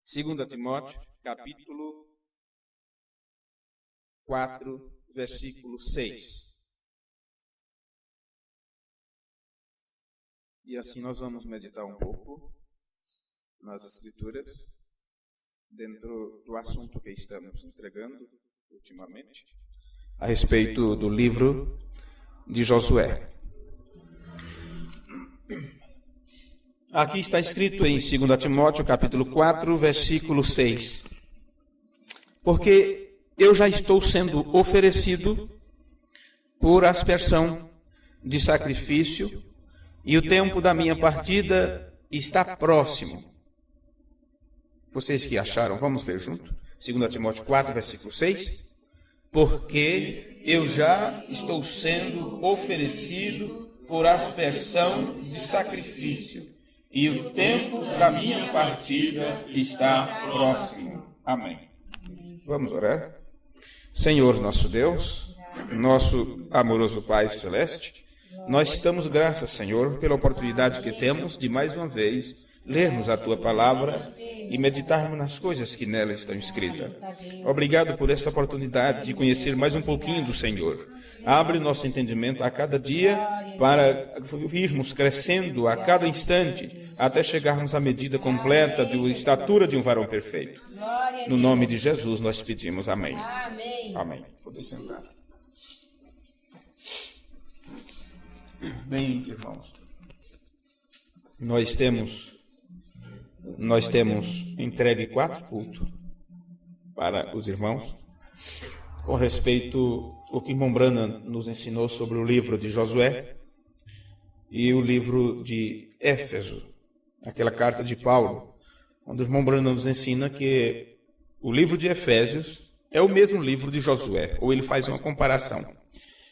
Segunda Timóteo, capítulo 4, versículo 6. E assim nós vamos meditar um pouco nas Escrituras, dentro do assunto que estamos entregando ultimamente, a respeito do livro de Josué. Aqui está escrito em 2 Timóteo, capítulo 4, versículo 6. Porque eu já estou sendo oferecido por aspersão de sacrifício, e o tempo da minha partida está próximo. Vocês que acharam, vamos ver junto? 2 Timóteo 4, versículo 6. Porque eu já estou sendo oferecido por aspersão de sacrifício, e o tempo da minha partida está próximo. Amém. Vamos orar? Senhor nosso Deus, nosso amoroso Pai Celeste, nós te damos graças, Senhor, pela oportunidade que temos de mais uma vez lermos a Tua Palavra e meditarmos nas coisas que nela estão escritas. Obrigado por esta oportunidade de conhecer mais um pouquinho do Senhor. Abre nosso entendimento a cada dia para irmos crescendo a cada instante até chegarmos à medida completa da estatura de um varão perfeito. No nome de Jesus nós pedimos amém. Amém. Podem sentar. Bem, irmãos, nós temos entregue 4 cultos para os irmãos com respeito ao que irmão Branham nos ensinou sobre o livro de Josué e o livro de Éfeso, aquela carta de Paulo, onde o irmão Branham nos ensina que o livro de Efésios é o mesmo livro de Josué, ou ele faz uma comparação.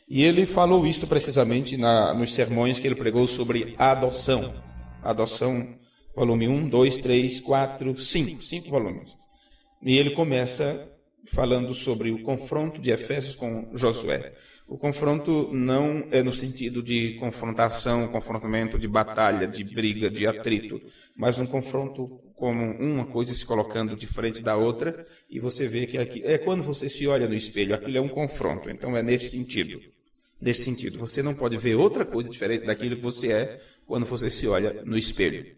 E ele falou isto precisamente nos sermões que ele pregou sobre a adoção. Adoção, volume 1, 2, 3, 4, 5 volumes. E ele começa falando sobre o confronto de Efésios com Josué. O confronto não é no sentido de confrontação, confrontamento de batalha, de briga, de atrito, mas um confronto como uma coisa se colocando de frente da outra, e você vê que aqui, é quando você se olha no espelho, aquilo é um confronto, então é nesse sentido. Nesse sentido, você não pode ver outra coisa diferente daquilo que você é quando você se olha no espelho.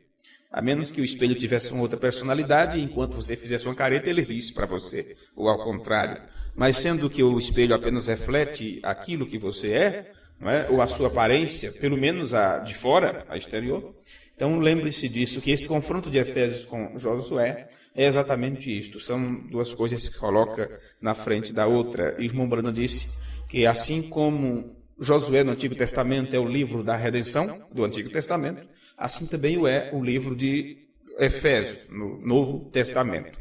A menos que o espelho tivesse uma outra personalidade e enquanto você fizesse uma careta, ele risse para você, ou ao contrário. Mas sendo que o espelho apenas reflete aquilo que você é, não é? Ou a sua aparência, pelo menos a de fora, a exterior. Então lembre-se disso, que esse confronto de Efésios com Josué é exatamente isto. São duas coisas que se colocam na frente da outra. E o irmão Branham disse que assim como Josué no Antigo Testamento é o livro da redenção do Antigo Testamento, assim também é o livro de Efésios, no Novo Testamento.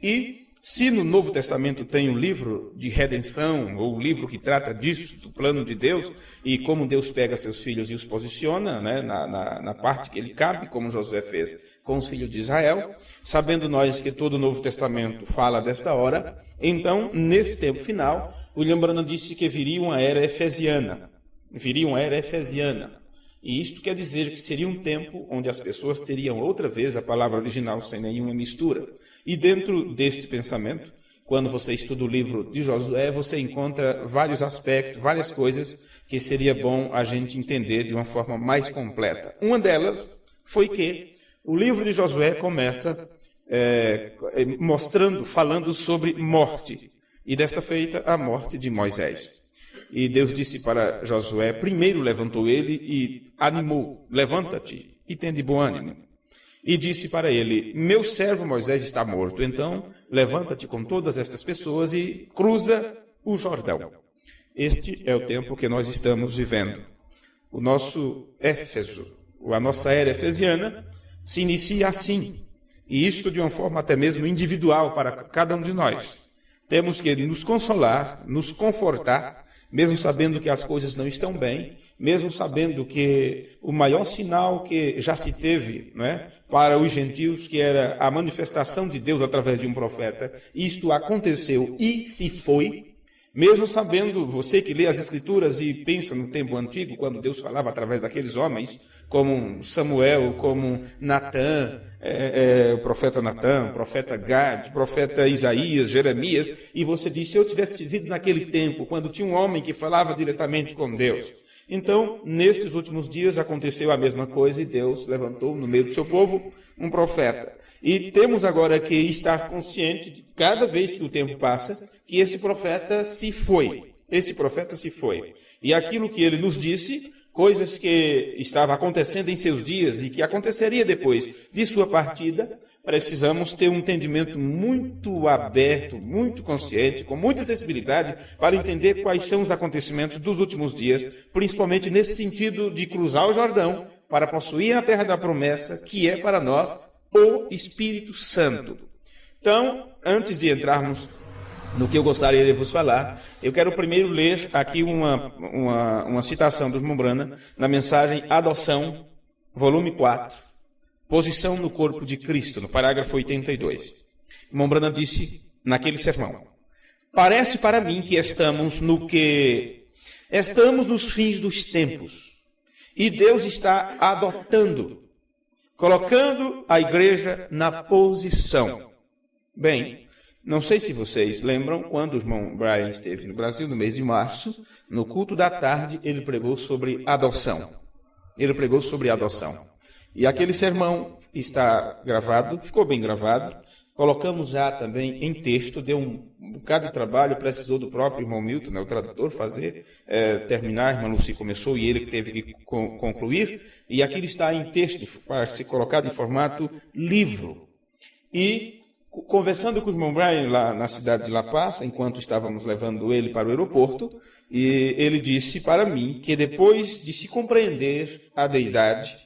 E se no Novo Testamento tem o livro de redenção, ou o livro que trata disso, do plano de Deus, e como Deus pega seus filhos e os posiciona, né, na parte que ele cabe, como Josué fez com os filhos de Israel, sabendo nós que todo o Novo Testamento fala desta hora, então, nesse tempo final, William Branham disse que viria uma era efesiana. E isto quer dizer que seria um tempo onde as pessoas teriam outra vez a palavra original sem nenhuma mistura. E dentro deste pensamento, quando você estuda o livro de Josué, você encontra vários aspectos, várias coisas que seria bom a gente entender de uma forma mais completa. Uma delas foi que o livro de Josué começa falando sobre morte. E desta feita, a morte de Moisés. E Deus disse para Josué, primeiro levantou ele e animou, levanta-te e tem de bom ânimo. E disse para ele, meu servo Moisés está morto, então levanta-te com todas estas pessoas e cruza o Jordão. Este é o tempo que nós estamos vivendo. O nosso Éfeso, a nossa era efesiana, se inicia assim, e isto de uma forma até mesmo individual para cada um de nós. Temos que nos consolar, nos confortar, mesmo sabendo que as coisas não estão bem, mesmo sabendo que o maior sinal que já se teve, né, para os gentios, que era a manifestação de Deus através de um profeta, isto aconteceu e se foi. Mesmo sabendo, você que lê as Escrituras e pensa no tempo antigo, quando Deus falava através daqueles homens, como Samuel, como Natã, o profeta Natã, o profeta Gad, o profeta Isaías, Jeremias, e você diz, se eu tivesse vivido naquele tempo, quando tinha um homem que falava diretamente com Deus. Então, nestes últimos dias aconteceu a mesma coisa e Deus levantou no meio do seu povo um profeta. E temos agora que estar consciente, de cada vez que o tempo passa, que este profeta se foi. Este profeta se foi. E aquilo que ele nos disse, coisas que estavam acontecendo em seus dias e que aconteceria depois de sua partida, precisamos ter um entendimento muito aberto, muito consciente, com muita sensibilidade, para entender quais são os acontecimentos dos últimos dias, principalmente nesse sentido de cruzar o Jordão para possuir a terra da promessa, que é para nós o Espírito Santo. Então, antes de entrarmos no que eu gostaria de vos falar, eu quero primeiro ler aqui uma citação dos Mombrana na mensagem Adoção, volume 4, Posição no Corpo de Cristo, no parágrafo 82. Mombrana disse naquele sermão: parece para mim que estamos nos fins dos tempos, e Deus está adotando, colocando a igreja na posição. Bem, não sei se vocês lembram, quando o irmão Brian esteve no Brasil, no mês de março, no culto da tarde, ele pregou sobre adoção. E aquele sermão está gravado, ficou bem gravado, colocamos já também em texto, deu um bocado de trabalho, precisou do próprio irmão Milton, né, o tradutor, terminar, a irmã Lucy começou e ele que teve que concluir, e aquilo está em texto, para ser colocado em formato livro. E conversando com o irmão Brian lá na cidade de La Paz, enquanto estávamos levando ele para o aeroporto, e ele disse para mim que depois de se compreender a deidade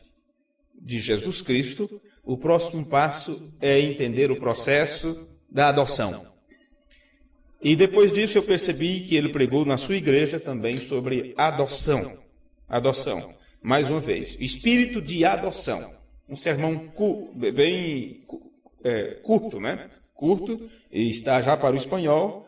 de Jesus Cristo, o próximo passo é entender o processo da adoção. E depois disso eu percebi que ele pregou na sua igreja também sobre adoção. Adoção. Mais uma vez, espírito de adoção. Um sermão bem curto, né? Curto, e está já para o espanhol.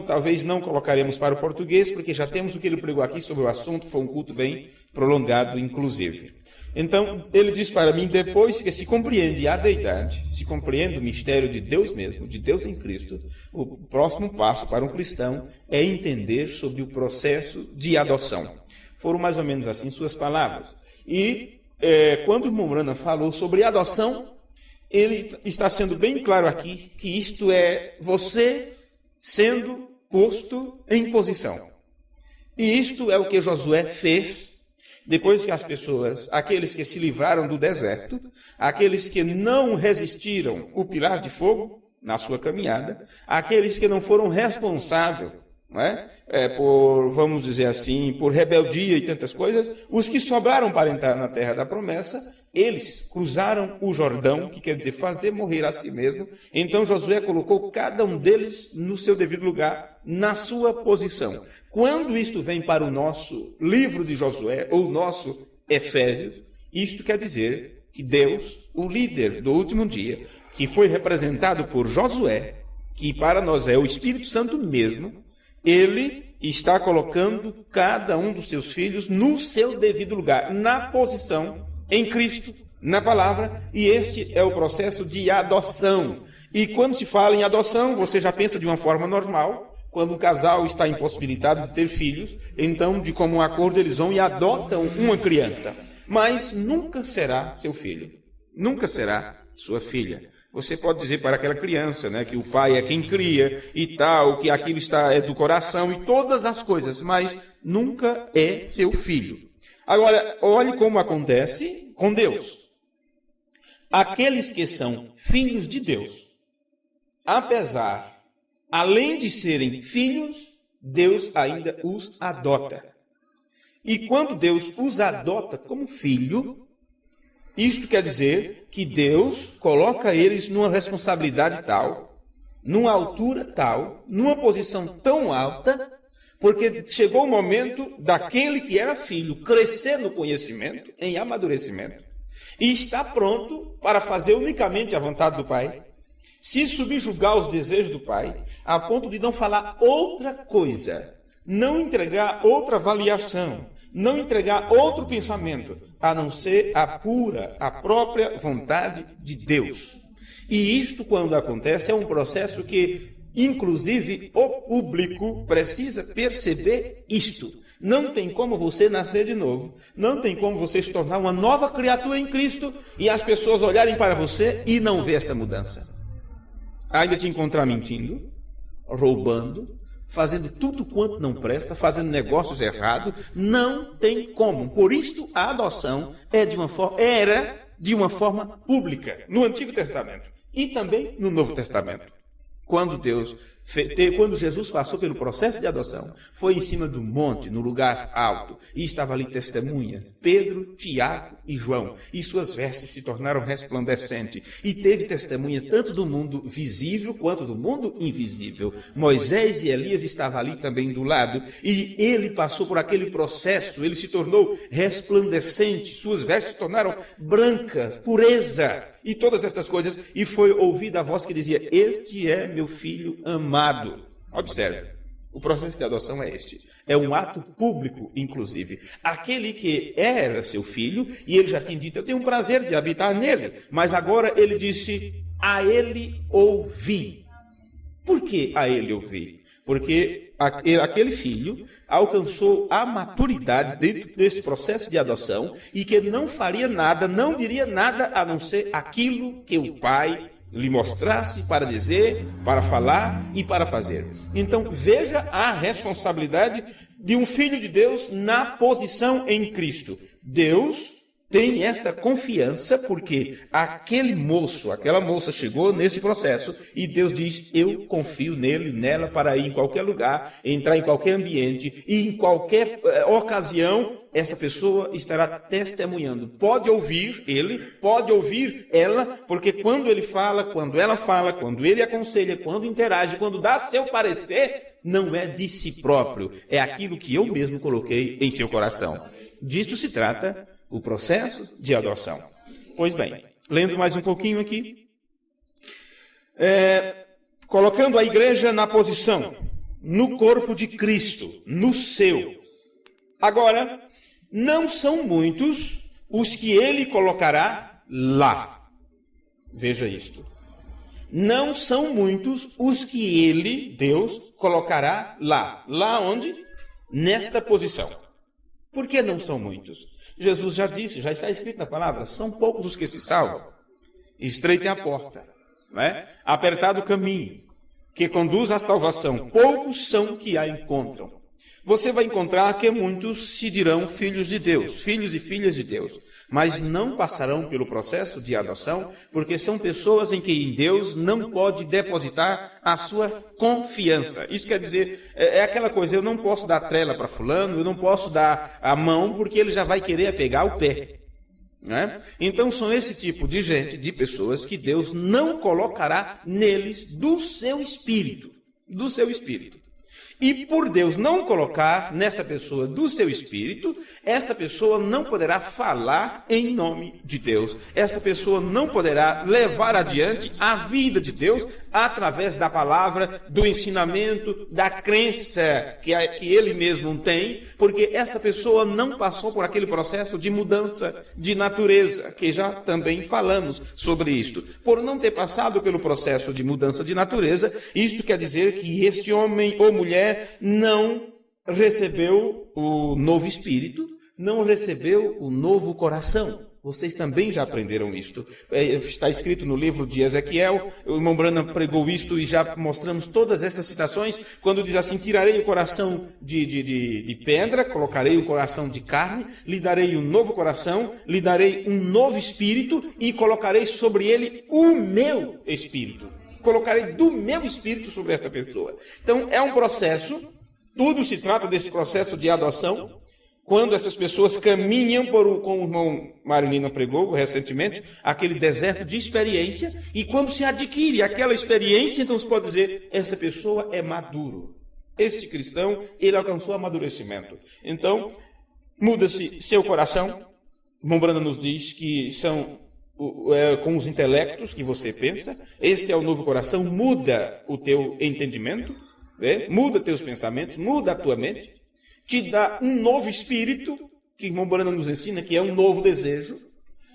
Talvez não colocaremos para o português, porque já temos o que ele pregou aqui sobre o assunto, foi um culto bem prolongado, inclusive. Então, ele diz para mim, depois que se compreende a deidade, se compreende o mistério de Deus mesmo, de Deus em Cristo, o próximo passo para um cristão é entender sobre o processo de adoção. Foram mais ou menos assim suas palavras. E quando o Mombrana falou sobre adoção, ele está sendo bem claro aqui que isto é você sendo posto em posição. E isto é o que Josué fez depois que as pessoas, aqueles que se livraram do deserto, aqueles que não resistiram o pilar de fogo na sua caminhada, aqueles que não foram responsáveis, não é? Por, vamos dizer assim, por rebeldia e tantas coisas, os que sobraram para entrar na terra da promessa, eles cruzaram o Jordão, que quer dizer fazer morrer a si mesmo. Então Josué colocou cada um deles no seu devido lugar, na sua posição. Quando isto vem para o nosso livro de Josué, ou nosso Efésios, isto quer dizer que Deus, o líder do último dia, que foi representado por Josué, que para nós é o Espírito Santo mesmo, ele está colocando cada um dos seus filhos no seu devido lugar, na posição, em Cristo, na palavra, e este é o processo de adoção. E quando se fala em adoção, você já pensa de uma forma normal, quando o casal está impossibilitado de ter filhos, então, de comum acordo, eles vão e adotam uma criança. Mas nunca será seu filho, nunca será sua filha. Você pode dizer para aquela criança, né, que o pai é quem cria e tal, que aquilo é do coração e todas as coisas, mas nunca é seu filho. Agora, olhe como acontece com Deus. Aqueles que são filhos de Deus, além de serem filhos, Deus ainda os adota. E quando Deus os adota como filho, isto quer dizer que Deus coloca eles numa responsabilidade tal, numa altura tal, numa posição tão alta, porque chegou o momento daquele que era filho crescer no conhecimento, em amadurecimento, e está pronto para fazer unicamente a vontade do Pai, se subjugar aos desejos do Pai, a ponto de não falar outra coisa, não entregar outra avaliação, não entregar outro pensamento, a não ser a pura, a própria vontade de Deus. E isto, quando acontece, é um processo que, inclusive, o público precisa perceber isto. Não tem como você nascer de novo, não tem como você se tornar uma nova criatura em Cristo e as pessoas olharem para você e não ver esta mudança. Ainda te encontrar mentindo, roubando, fazendo tudo quanto não presta, fazendo negócios errados, não tem como. Por isso, a adoção era de uma forma pública no Antigo Testamento e também no Novo Testamento. Quando Jesus passou pelo processo de adoção, foi em cima do monte, no lugar alto, e estava ali testemunhas, Pedro, Tiago e João, e suas vestes se tornaram resplandecentes, e teve testemunha tanto do mundo visível quanto do mundo invisível. Moisés e Elias estavam ali também do lado, e ele passou por aquele processo, ele se tornou resplandecente, suas vestes se tornaram brancas, pureza, e todas estas coisas, e foi ouvida a voz que dizia: este é meu filho amado. Observe, o processo de adoção é este. É um ato público, inclusive. Aquele que era seu filho, e ele já tinha dito: eu tenho um prazer de habitar nele. Mas agora ele disse: a ele ouvi. Por que a ele ouvi? Porque aquele filho alcançou a maturidade dentro desse processo de adoção e que não faria nada, não diria nada a não ser aquilo que o pai lhe mostrasse para dizer, para falar e para fazer. Então veja a responsabilidade de um filho de Deus na posição em Cristo. Deus tem esta confiança porque aquele moço, aquela moça chegou nesse processo e Deus diz: eu confio nele, nela, para ir em qualquer lugar, entrar em qualquer ambiente e em qualquer ocasião, essa pessoa estará testemunhando. Pode ouvir ele, pode ouvir ela, porque quando ele fala, quando ela fala, quando ele aconselha, quando interage, quando dá seu parecer, não é de si próprio, é aquilo que eu mesmo coloquei em seu coração. Disto se trata o processo de adoção. Pois bem, lendo mais um pouquinho aqui, colocando a igreja na posição, no corpo de Cristo, no seu. Agora, não são muitos os que ele colocará lá. Veja isto. Não são muitos os que ele, Deus, colocará lá. Lá onde? Nesta posição. Por que não são muitos? Jesus já disse, já está escrito na palavra: são poucos os que se salvam. Estreita é a porta, não é? Apertado o caminho que conduz à salvação. Poucos são que a encontram. Você vai encontrar que muitos se dirão filhos de Deus, filhos e filhas de Deus, mas não passarão pelo processo de adoção, porque são pessoas em que em Deus não pode depositar a sua confiança. Isso quer dizer, é aquela coisa: eu não posso dar trela para fulano, eu não posso dar a mão, porque ele já vai querer pegar o pé. Não é? Então são esse tipo de gente, de pessoas, que Deus não colocará neles do seu espírito. Do seu espírito. E por Deus não colocar nesta pessoa do seu espírito, esta pessoa não poderá falar em nome de Deus. Esta pessoa não poderá levar adiante a vida de Deus através da palavra, do ensinamento, da crença que ele mesmo tem, porque esta pessoa não passou por aquele processo de mudança de natureza, que já também falamos sobre isto. Por não ter passado pelo processo de mudança de natureza, isto quer dizer que este homem ou mulher não recebeu o novo espírito, não recebeu o novo coração. Vocês também já aprenderam isto. Está escrito no livro de Ezequiel, o irmão Branham pregou isto e já mostramos todas essas citações, quando diz assim: tirarei o coração de pedra, colocarei o coração de carne, lhe darei um novo coração, lhe darei um novo espírito e colocarei sobre ele o meu espírito. Colocarei do meu espírito sobre esta pessoa. Então, é um processo Tudo se trata desse processo de adoção, quando essas pessoas caminham como o irmão Mário Nina pregou recentemente, aquele deserto de experiência, e quando se adquire aquela experiência, então se pode dizer, esta pessoa é maduro. Este cristão, ele alcançou amadurecimento. Então, muda-se seu coração. Irmão Branda nos diz que são com os intelectos que você pensa. Esse é o novo coração, muda o teu entendimento, muda teus pensamentos, muda a tua mente, te dá um novo espírito, que o irmão Branda nos ensina, que é um novo desejo,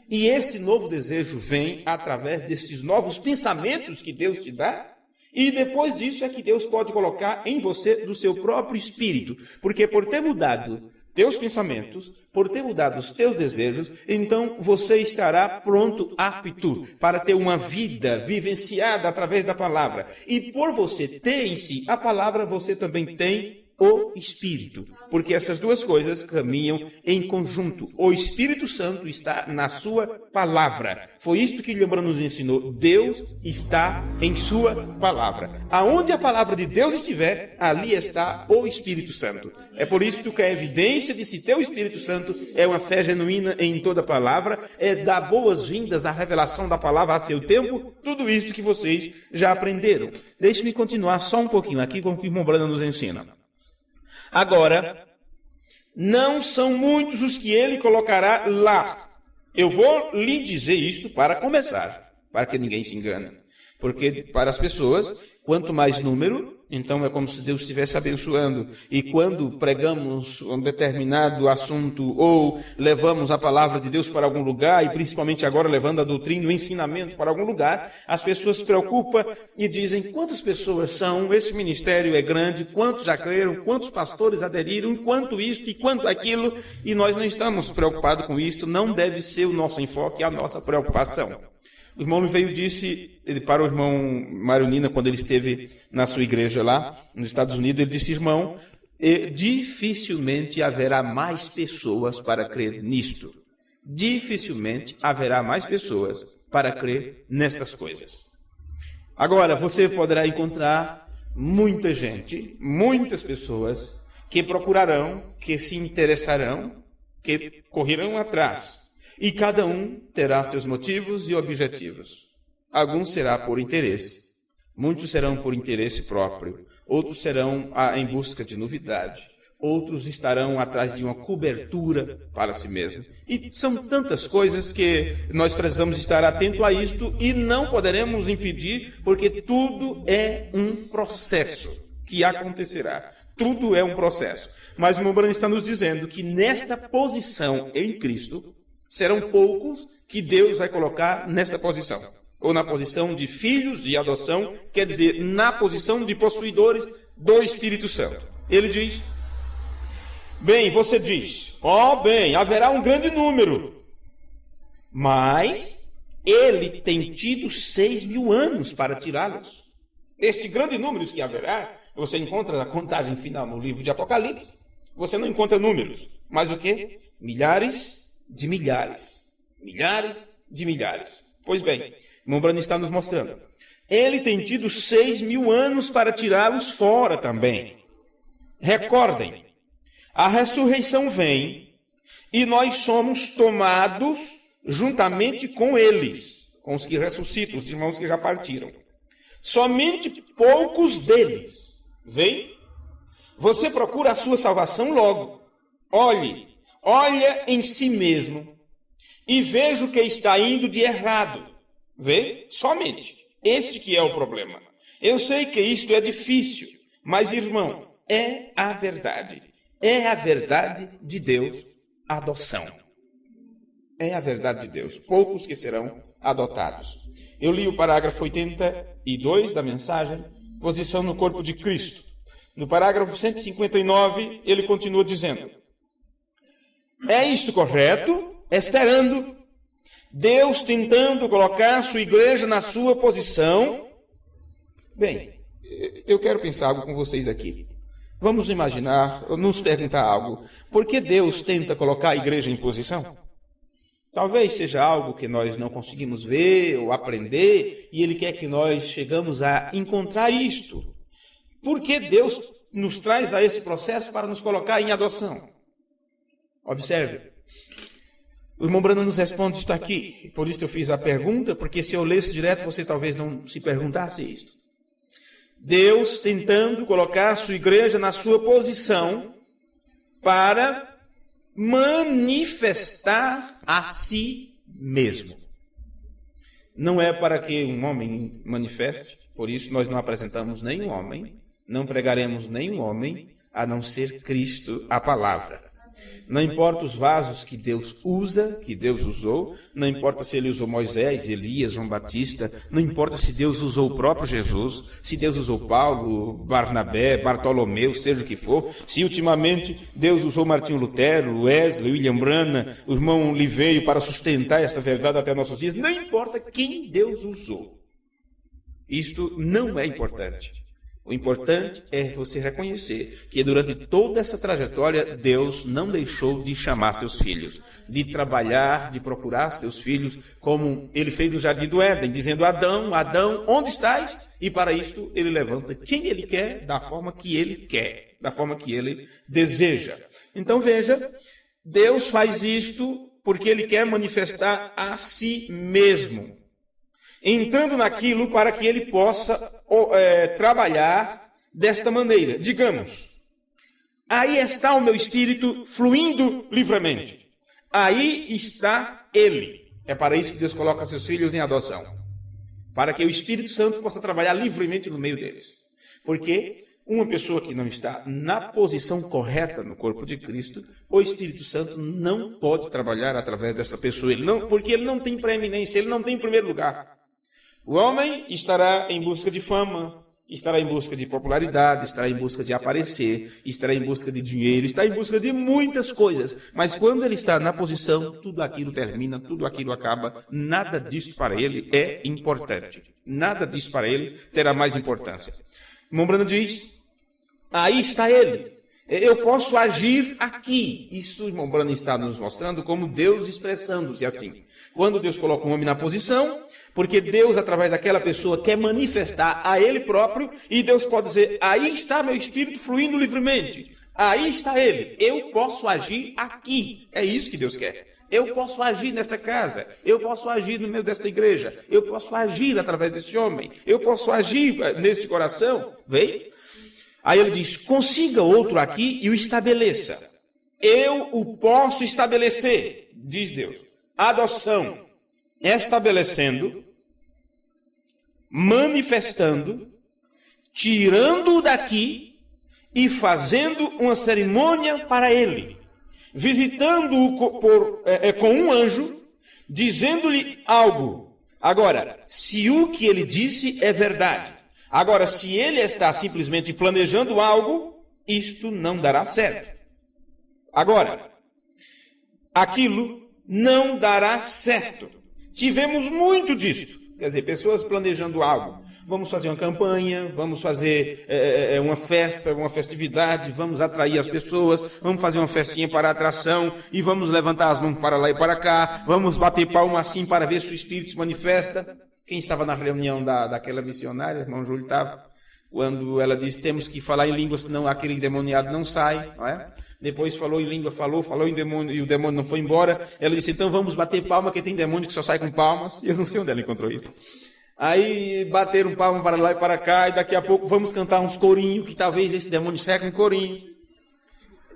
e esse novo desejo vem através desses novos pensamentos que Deus te dá, e depois disso é que Deus pode colocar em você do seu próprio espírito, porque por ter mudado teus pensamentos, por ter mudado os teus desejos, então você estará pronto, apto, para ter uma vida vivenciada através da palavra. E por você ter em si a palavra, você também tem o Espírito, porque essas duas coisas caminham em conjunto. O Espírito Santo está na sua palavra. Foi isto que Lembra nos ensinou. Deus está em sua palavra. Aonde a palavra de Deus estiver, ali está o Espírito Santo. É por isso que a evidência de se ter o Espírito Santo é uma fé genuína em toda a palavra, é dar boas-vindas à revelação da palavra a seu tempo, tudo isso que vocês já aprenderam. Deixe-me continuar só um pouquinho aqui com o que o irmão Branda nos ensina. Agora, não são muitos os que ele colocará lá. Eu vou lhe dizer isto para começar, para que ninguém se engane. Porque para as pessoas, quanto mais número, então é como se Deus estivesse abençoando. E quando pregamos um determinado assunto ou levamos a palavra de Deus para algum lugar, e principalmente agora levando a doutrina, o ensinamento para algum lugar, as pessoas se preocupam e dizem quantas pessoas são, esse ministério é grande, quantos já creram, quantos pastores aderiram, quanto isto e quanto aquilo, e nós não estamos preocupados com isto, não deve ser o nosso enfoque, a nossa preocupação. O irmão veio e disse para o irmão Mário Nina, quando ele esteve na sua igreja lá, nos Estados Unidos, ele disse, irmão, dificilmente haverá mais pessoas para crer nisto. Dificilmente haverá mais pessoas para crer nestas coisas. Agora, você poderá encontrar muita gente, muitas pessoas que procurarão, que se interessarão, que correrão atrás. E cada um terá seus motivos e objetivos. Alguns será por interesse, muitos serão por interesse próprio, outros serão em busca de novidade, outros estarão atrás de uma cobertura para si mesmo. E são tantas coisas que nós precisamos estar atentos a isto e não poderemos impedir, porque tudo é um processo que acontecerá. Tudo é um processo. Mas o irmão Branda está nos dizendo que nesta posição em Cristo, serão poucos que Deus vai colocar nesta posição. Ou na posição de filhos de adoção, quer dizer, na posição de possuidores do Espírito Santo. Ele diz, bem, você diz, haverá um grande número, mas ele tem tido 6.000 anos para tirá-los. Esse grande número que haverá, você encontra na contagem final no livro de Apocalipse, você não encontra números, mas o quê? Milhares de milhares. Milhares de milhares. Pois bem, o irmão Branda está nos mostrando. Ele tem tido 6.000 anos para tirá-los fora também. Recordem, a ressurreição vem e nós somos tomados juntamente com eles, com os que ressuscitam, os irmãos que já partiram. Somente poucos deles vêm. Você procura a sua salvação logo. Olha em si mesmo e veja o que está indo de errado. Vê? Somente. Este que é o problema. Eu sei que isto é difícil, mas, irmão, é a verdade. É a verdade de Deus, a adoção. É a verdade de Deus. Poucos que serão adotados. Eu li o parágrafo 82 da mensagem, posição no corpo de Cristo. No parágrafo 159, ele continua dizendo, é isto correto? Esperando Deus tentando colocar sua igreja na sua posição. Bem, eu quero pensar algo com vocês aqui. Vamos imaginar, nos perguntar algo. Por que Deus tenta colocar a igreja em posição? Talvez seja algo que nós não conseguimos ver ou aprender, e Ele quer que nós chegamos a encontrar isto. por que Deus nos traz a esse processo para nos colocar em adoção? Observe. O irmão Branham nos responde isto aqui. Por isso eu fiz a pergunta, porque se eu lesse direto, você talvez não se perguntasse isto. Deus tentando colocar a sua igreja na sua posição para manifestar a si mesmo. Não é para que um homem manifeste, por isso nós não apresentamos nenhum homem, não pregaremos nenhum homem, a não ser Cristo, a palavra. Não importa os vasos que Deus usa, que Deus usou, não importa se ele usou Moisés, Elias, João Batista, não importa se Deus usou o próprio Jesus, se Deus usou Paulo, Barnabé, Bartolomeu, seja o que for, se ultimamente Deus usou Martinho Lutero, Wesley, William Branham, o irmão Liveio para sustentar esta verdade até nossos dias, não importa quem Deus usou. Isto não é importante. O importante é você reconhecer que durante toda essa trajetória, Deus não deixou de chamar seus filhos, de trabalhar, de procurar seus filhos, como ele fez no Jardim do Éden, dizendo: Adão, Adão, onde estás? E para isto ele levanta quem ele quer, da forma que ele quer, da forma que ele deseja. Então veja, Deus faz isto porque ele quer manifestar a si mesmo, entrando naquilo para que ele possa trabalhar desta maneira. Digamos, aí está o meu espírito fluindo livremente. Aí está ele. É para isso que Deus coloca seus filhos em adoção. Para que o Espírito Santo possa trabalhar livremente no meio deles. Porque uma pessoa que não está na posição correta no corpo de Cristo, o Espírito Santo não pode trabalhar através dessa pessoa. Porque ele não tem preeminência, ele não tem primeiro lugar. O homem estará em busca de fama, estará em busca de popularidade, estará em busca de aparecer, estará em busca de dinheiro, está em busca de muitas coisas. Mas quando ele está na posição, tudo aquilo termina, tudo aquilo acaba. Nada disso para ele é importante. Nada disso para ele terá mais importância. O irmão Branham diz: aí está ele. Eu posso agir aqui. Isso o irmão Branham está nos mostrando como Deus expressando-se assim. Quando Deus coloca um homem na posição, porque Deus, através daquela pessoa, quer manifestar a ele próprio, e Deus pode dizer: aí está meu espírito fluindo livremente. Aí está ele. Eu posso agir aqui. É isso que Deus quer. Eu posso agir nesta casa. Eu posso agir no meio desta igreja. Eu posso agir através deste homem. Eu posso agir neste coração. Vem? Aí ele diz: consiga outro aqui e o estabeleça. Eu o posso estabelecer, diz Deus. Adoção, estabelecendo, manifestando, tirando-o daqui e fazendo uma cerimônia para ele, visitando-o com um anjo, dizendo-lhe algo. Agora, se o que ele disse é verdade, agora, se ele está simplesmente planejando algo, isto não dará certo. Agora, aquilo não dará certo. Tivemos muito disso. Quer dizer, pessoas planejando algo. Vamos fazer uma campanha, vamos fazer uma festa, uma festividade, vamos atrair as pessoas, vamos fazer uma festinha para atração e vamos levantar as mãos para lá e para cá, vamos bater palma assim para ver se o Espírito se manifesta. Quem estava na reunião daquela missionária, irmão Júlio estava, quando ela disse: temos que falar em língua, senão aquele endemoniado não sai, não é? Depois falou em língua, falou em demônio, e o demônio não foi embora. Ela disse: então vamos bater palma, que tem demônio que só sai com palmas. E eu não sei onde ela encontrou isso. Aí bateram palma para lá e para cá, e daqui a pouco vamos cantar uns corinhos, que talvez esse demônio saia com corinho.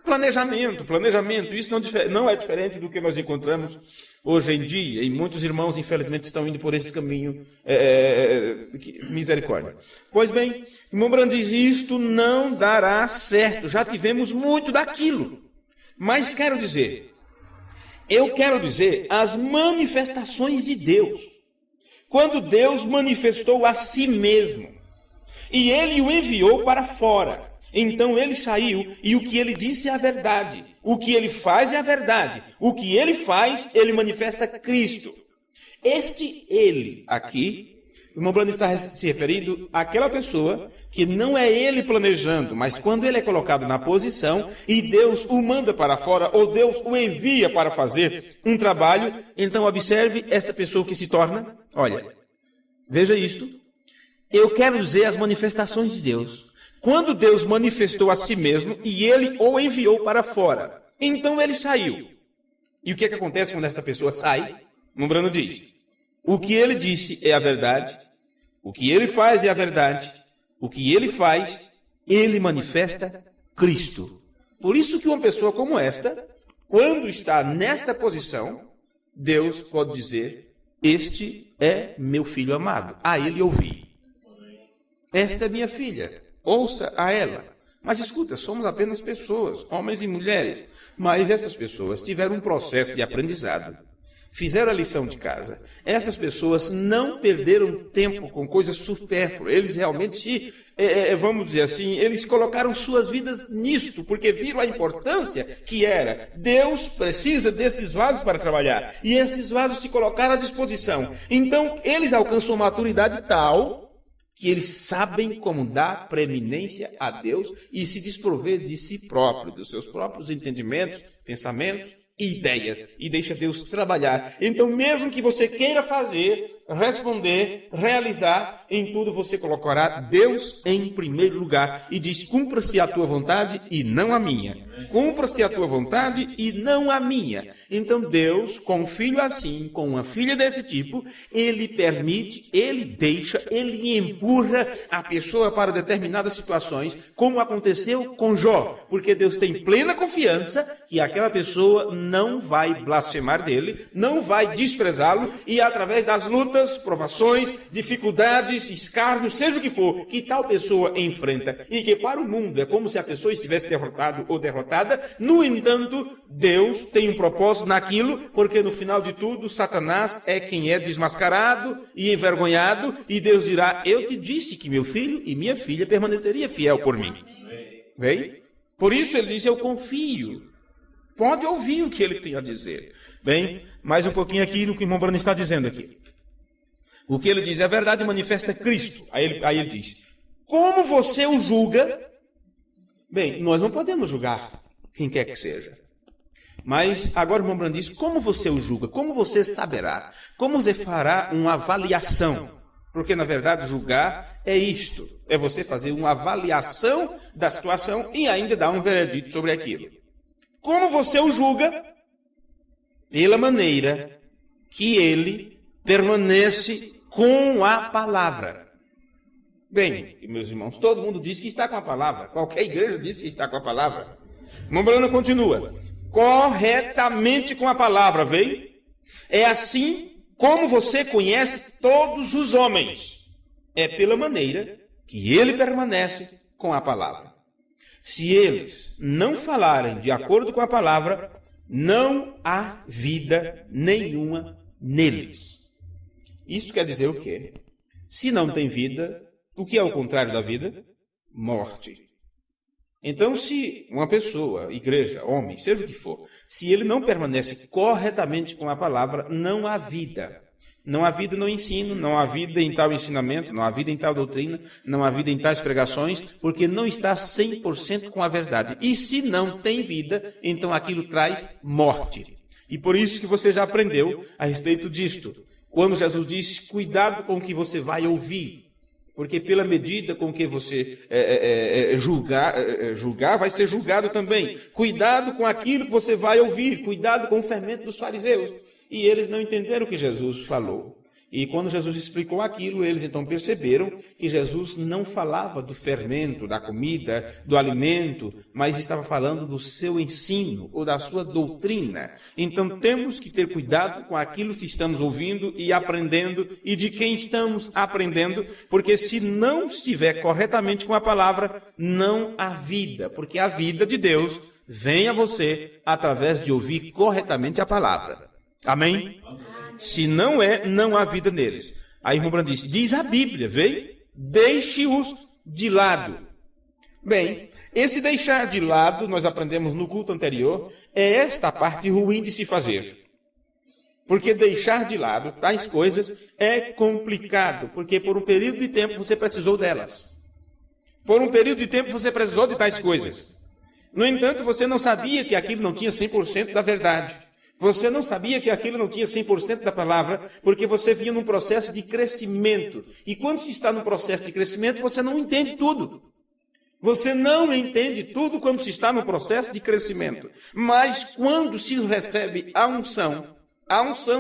Planejamento, isso não é diferente do que nós encontramos hoje em dia, e muitos irmãos, infelizmente, estão indo por esse caminho, misericórdia. Pois bem, o irmão Branham diz: isto não dará certo, já tivemos muito daquilo, mas eu quero dizer as manifestações de Deus, quando Deus manifestou a si mesmo, e ele o enviou para fora. Então ele saiu, e o que ele disse é a verdade. O que ele faz é a verdade. O que ele faz, ele manifesta Cristo. Este ele aqui, o irmão Branham está se referindo àquela pessoa que não é ele planejando, mas quando ele é colocado na posição e Deus o manda para fora, ou Deus o envia para fazer um trabalho, então observe esta pessoa que se torna. Olha, veja isto. Eu quero dizer as manifestações de Deus. quando Deus manifestou a si mesmo e ele o enviou para fora. Então ele saiu. E o que é que acontece quando esta pessoa sai? Mombrano diz: o que ele disse é a verdade, o que ele faz é a verdade, o que ele faz, ele manifesta Cristo. Por isso que uma pessoa como esta, quando está nesta posição, Deus pode dizer: este é meu filho amado, a ele ouvi. Esta é minha filha, ouça a ela. Mas escuta, somos apenas pessoas, homens e mulheres. Mas essas pessoas tiveram um processo de aprendizado. Fizeram a lição de casa. Estas pessoas não perderam tempo com coisas supérfluas. Eles realmente, vamos dizer assim, eles colocaram suas vidas nisto, porque viram a importância que era. Deus precisa destes vasos para trabalhar. E esses vasos se colocaram à disposição. Então, eles alcançam uma maturidade tal que eles sabem como dar preeminência a Deus e se desprover de si próprio, dos seus próprios entendimentos, pensamentos e ideias, e deixa Deus trabalhar. Então, mesmo que você queira fazer, responder, realizar, em tudo você colocará Deus em primeiro lugar e diz: cumpra-se a tua vontade e não a minha. Cumpra-se a tua vontade e não a minha. Então Deus, com um filho assim, com uma filha desse tipo, ele permite, ele deixa, ele empurra a pessoa para determinadas situações, como aconteceu com Jó, porque Deus tem plena confiança que aquela pessoa não vai blasfemar dele, não vai desprezá-lo, e através das lutas, provações, dificuldades, escárnios, seja o que for, que tal pessoa enfrenta, e que para o mundo é como se a pessoa estivesse derrotado ou derrotada. No entanto, Deus tem um propósito naquilo, porque no final de tudo, Satanás é quem é desmascarado e envergonhado, e Deus dirá: eu te disse que meu filho e minha filha permaneceria fiel por mim. Bem? Por isso ele diz: eu confio. Pode ouvir o que ele tem a dizer. Bem, mais um pouquinho aqui no que o irmão Brano está dizendo aqui. O que ele diz é a verdade manifesta Cristo. Aí ele diz: como você o julga? Bem, nós não podemos julgar quem quer que seja. Mas agora o irmão Brano diz: como você o julga? Como você saberá? Como você fará uma avaliação? Porque, na verdade, julgar é isto. É você fazer uma avaliação da situação e ainda dar um veredito sobre aquilo. Como você o julga? Pela maneira que ele permanece com a palavra. Bem, meus irmãos, todo mundo diz que está com a palavra. Qualquer igreja diz que está com a palavra. Mombrano continua: corretamente com a palavra, veio? É assim como você conhece todos os homens. É pela maneira que ele permanece com a palavra. Se eles não falarem de acordo com a palavra, não há vida nenhuma neles. Isso quer dizer o quê? Se não tem vida, o que é o contrário da vida? Morte. Então, se uma pessoa, igreja, homem, seja o que for, se ele não permanece corretamente com a palavra, não há vida. Não há vida no ensino, não há vida em tal ensinamento, não há vida em tal doutrina, não há vida em tais pregações, porque não está 100% com a verdade. E se não tem vida, então aquilo traz morte. E por isso que você já aprendeu a respeito disto. Quando Jesus disse: cuidado com o que você vai ouvir, porque pela medida com que você julgar, vai ser julgado também. Cuidado com aquilo que você vai ouvir, cuidado com o fermento dos fariseus. E eles não entenderam o que Jesus falou. E quando Jesus explicou aquilo, eles então perceberam que Jesus não falava do fermento, da comida, do alimento, mas estava falando do seu ensino ou da sua doutrina. Então temos que ter cuidado com aquilo que estamos ouvindo e aprendendo e de quem estamos aprendendo, porque se não estiver corretamente com a palavra, não há vida, porque a vida de Deus vem a você através de ouvir corretamente a palavra. Amém? Se não é, não há vida neles. Aí o irmão Brando diz a Bíblia, veio? Deixe-os de lado. Bem, esse deixar de lado, nós aprendemos no culto anterior, é esta parte ruim de se fazer. Porque deixar de lado tais coisas é complicado, porque por um período de tempo você precisou delas. Por um período de tempo você precisou de tais coisas. No entanto, você não sabia que aquilo não tinha 100% da verdade. Você não sabia que aquilo não tinha 100% da palavra, porque você vinha num processo de crescimento. E quando se está num processo de crescimento, você não entende tudo. Você não entende tudo quando se está no processo de crescimento. Mas quando se recebe a unção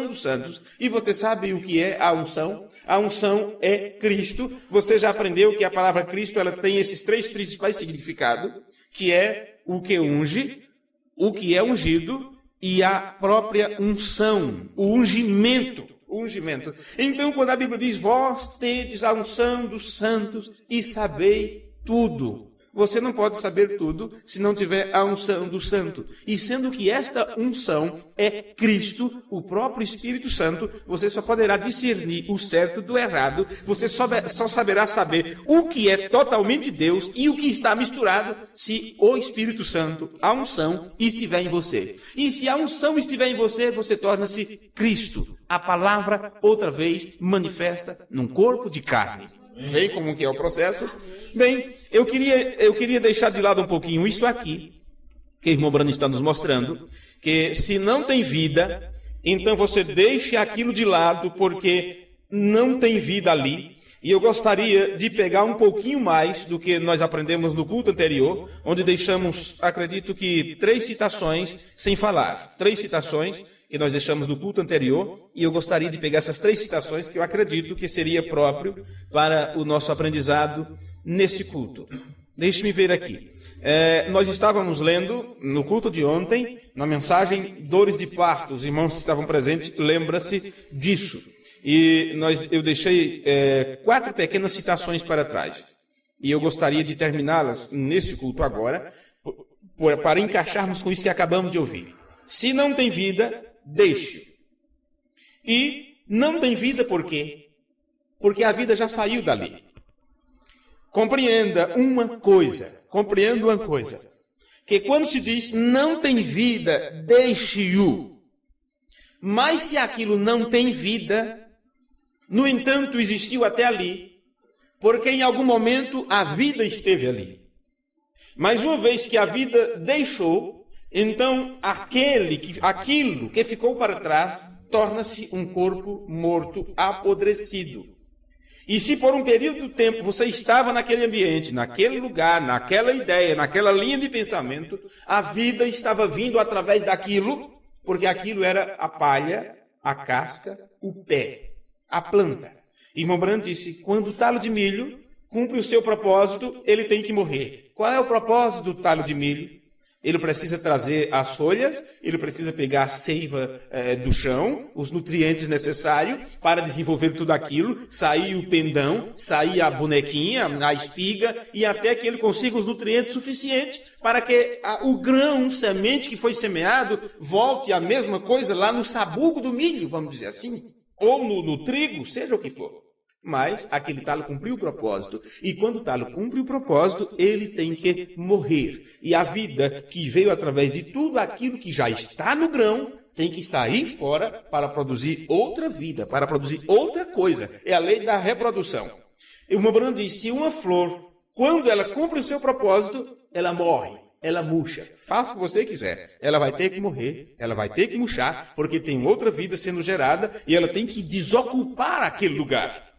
dos santos, e você sabe o que é a unção? A unção é Cristo. Você já aprendeu que a palavra Cristo ela tem esses três principais significados, que é o que unge, o que é ungido e a própria unção, o ungimento. Então, quando a Bíblia diz, vós tendes a unção dos santos e sabei tudo. Você não pode saber tudo se não tiver a unção do santo. E sendo que esta unção é Cristo, o próprio Espírito Santo, você só poderá discernir o certo do errado. Você só saberá saber o que é totalmente Deus e o que está misturado se o Espírito Santo, a unção, estiver em você. E se a unção estiver em você, você torna-se Cristo. A palavra, outra vez, manifesta num corpo de carne. Bem, como que é o processo? Bem, eu queria deixar de lado um pouquinho isso aqui, que o irmão Brano está nos mostrando, que se não tem vida, então você deixe aquilo de lado, porque não tem vida ali. E eu gostaria de pegar um pouquinho mais do que nós aprendemos no culto anterior, onde deixamos, acredito que, 3 citações sem falar. 3 citações que nós deixamos do culto anterior, e eu gostaria de pegar essas 3 citações que eu acredito que seria próprio para o nosso aprendizado neste culto. Deixe-me ver aqui. Nós estávamos lendo no culto de ontem, na mensagem Dores de Parto. Os irmãos que estavam presentes, lembra-se disso. E eu deixei 4 pequenas citações para trás. E eu gostaria de terminá-las neste culto agora, para encaixarmos com isso que acabamos de ouvir. Se não tem vida, deixe. E não tem vida por quê? Porque a vida já saiu dali. Compreenda uma coisa, que quando se diz não tem vida, deixe-o. Mas se aquilo não tem vida, no entanto existiu até ali, porque em algum momento a vida esteve ali. Mas uma vez que a vida deixou, então aquilo que ficou para trás torna-se um corpo morto, apodrecido. E se por um período de tempo você estava naquele ambiente, naquele lugar, naquela ideia, naquela linha de pensamento, a vida estava vindo através daquilo, porque aquilo era a palha, a casca, o pé, a planta. Irmão Brano disse, quando o talo de milho cumpre o seu propósito, ele tem que morrer. Qual é o propósito do talo de milho? Ele precisa trazer as folhas, ele precisa pegar a seiva do chão, os nutrientes necessários para desenvolver tudo aquilo, sair o pendão, sair a bonequinha, a espiga, e até que ele consiga os nutrientes suficientes para que o grão, semente que foi semeado, volte a mesma coisa lá no sabugo do milho, vamos dizer assim, ou no trigo, seja o que for. Mas aquele talo cumpriu o propósito. E quando o talo cumpre o propósito, ele tem que morrer. E a vida que veio através de tudo aquilo que já está no grão, tem que sair fora para produzir outra vida, para produzir outra coisa. É a lei da reprodução. E o irmão Brano diz, se uma flor, quando ela cumpre o seu propósito, ela morre, ela murcha. Faça o que você quiser. Ela vai ter que morrer, ela vai ter que murchar, porque tem outra vida sendo gerada e ela tem que desocupar aquele lugar.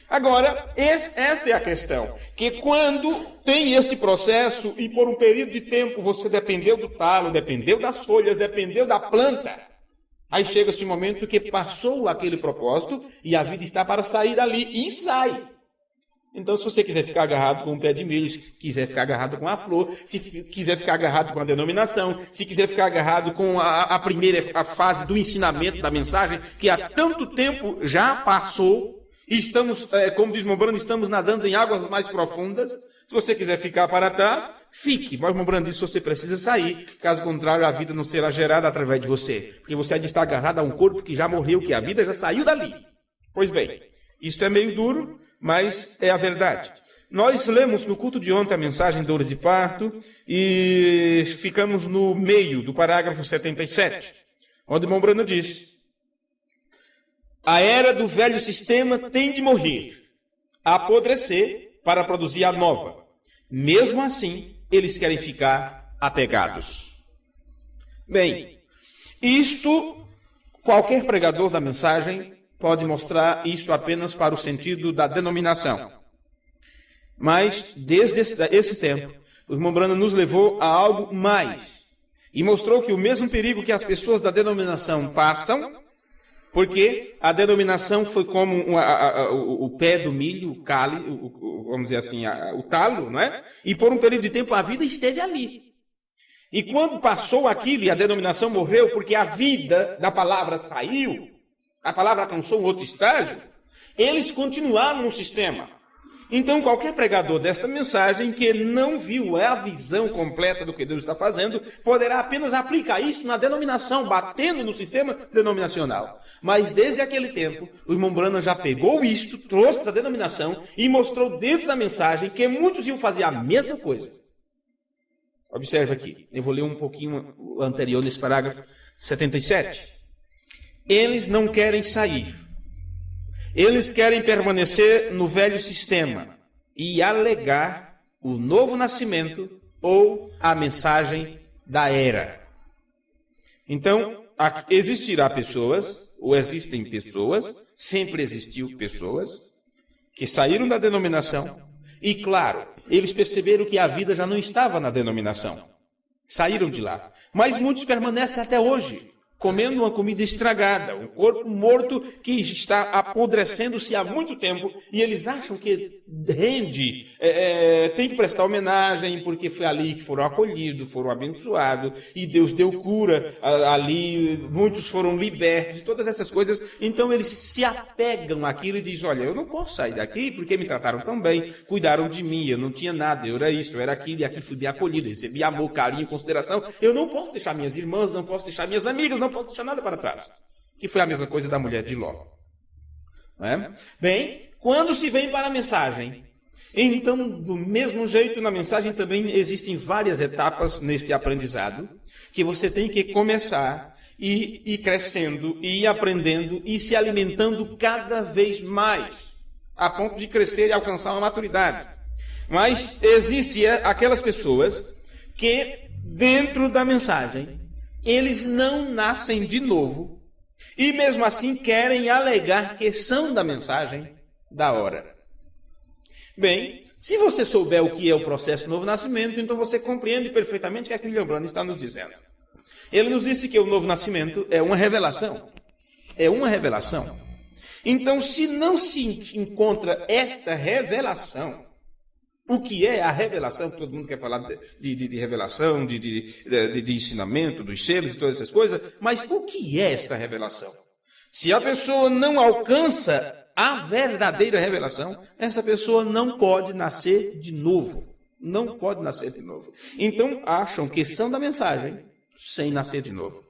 Agora, esta é a questão, que quando tem este processo e por um período de tempo você dependeu do talo, dependeu das folhas, dependeu da planta, aí chega-se um momento que passou aquele propósito e a vida está para sair dali e sai. Então, se você quiser ficar agarrado com um pé de milho, se quiser ficar agarrado com a flor, se quiser ficar agarrado com a denominação, se quiser ficar agarrado com a primeira fase do ensinamento da mensagem, que há tanto tempo já passou, estamos, como diz o irmão Brano, estamos nadando em águas mais profundas. Se você quiser ficar para trás, fique. Mas o irmão Brano disse que você precisa sair. Caso contrário, a vida não será gerada através de você. Porque você está agarrado a um corpo que já morreu, que a vida já saiu dali. Pois bem, isto é meio duro, mas é a verdade. Nós lemos no culto de ontem a mensagem Dores de Parto e ficamos no meio do parágrafo 77, onde o irmão Brano diz: a era do velho sistema tem de morrer, apodrecer para produzir a nova. Mesmo assim, eles querem ficar apegados. Bem, isto, qualquer pregador da mensagem pode mostrar isto apenas para o sentido da denominação. Mas, desde esse tempo, o irmão Branham nos levou a algo mais. E mostrou que o mesmo perigo que as pessoas da denominação passam, porque a denominação foi como o pé do milho, o cale, vamos dizer assim, o talo, não é? E por um período de tempo a vida esteve ali. E quando passou aquilo e a denominação morreu, porque a vida da palavra saiu, a palavra alcançou um outro estágio, eles continuaram no sistema. Então, qualquer pregador desta mensagem que não viu a visão completa do que Deus está fazendo, poderá apenas aplicar isso na denominação, batendo no sistema denominacional. Mas desde aquele tempo, o irmão Branham já pegou isto, trouxe para a denominação e mostrou dentro da mensagem que muitos iam fazer a mesma coisa. Observe aqui, eu vou ler um pouquinho o anterior nesse parágrafo 77. Eles não querem sair. Eles querem permanecer no velho sistema e alegar o novo nascimento ou a mensagem da era. Então, existirá pessoas, ou existem pessoas, sempre existiu pessoas, que saíram da denominação e, claro, eles perceberam que a vida já não estava na denominação. Saíram de lá. Mas muitos permanecem até hoje, comendo uma comida estragada, um corpo morto que está apodrecendo-se há muito tempo, e eles acham que rende, tem que prestar homenagem, porque foi ali que foram acolhidos, foram abençoados, e Deus deu cura ali, muitos foram libertos, e todas essas coisas. Então eles se apegam àquilo e dizem, olha, eu não posso sair daqui porque me trataram tão bem, cuidaram de mim, eu não tinha nada, eu era isto, eu era aquilo, e aqui fui bem acolhido, recebi amor, carinho, consideração, eu não posso deixar minhas irmãs, não posso deixar minhas amigas, não posso deixar nada para trás. Que foi a mesma coisa da mulher de Ló. Não é? Bem, quando se vem para a mensagem, então, do mesmo jeito, na mensagem também existem várias etapas neste aprendizado, que você tem que começar e ir crescendo, e ir aprendendo, e se alimentando cada vez mais, a ponto de crescer e alcançar uma maturidade. Mas existem aquelas pessoas que, dentro da mensagem, eles não nascem de novo e mesmo assim querem alegar que são da mensagem da hora. Bem, se você souber o que é o processo do novo nascimento, então você compreende perfeitamente o que William Branham está nos dizendo. Ele nos disse que o novo nascimento é uma revelação. É uma revelação. Então, se não se encontra esta revelação, o que é a revelação? Todo mundo quer falar de revelação, de ensinamento, dos selos e todas essas coisas. Mas o que é esta revelação? Se a pessoa não alcança a verdadeira revelação, essa pessoa não pode nascer de novo. Não pode nascer de novo. Então, acham que são da mensagem sem nascer de novo.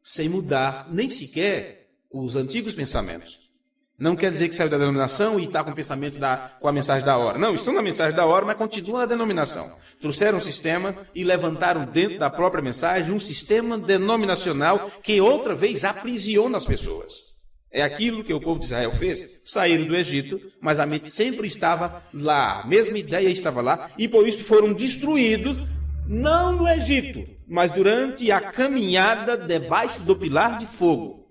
Sem mudar nem sequer os antigos pensamentos. Não quer dizer que saiu da denominação e está com o pensamento com a mensagem da hora. Não, estão na mensagem da hora, mas continuam na denominação. Trouxeram um sistema e levantaram dentro da própria mensagem um sistema denominacional que outra vez aprisiona as pessoas. É aquilo que o povo de Israel fez. Saíram do Egito, mas a mente sempre estava lá. A mesma ideia estava lá e por isso foram destruídos, não no Egito, mas durante a caminhada debaixo do pilar de fogo.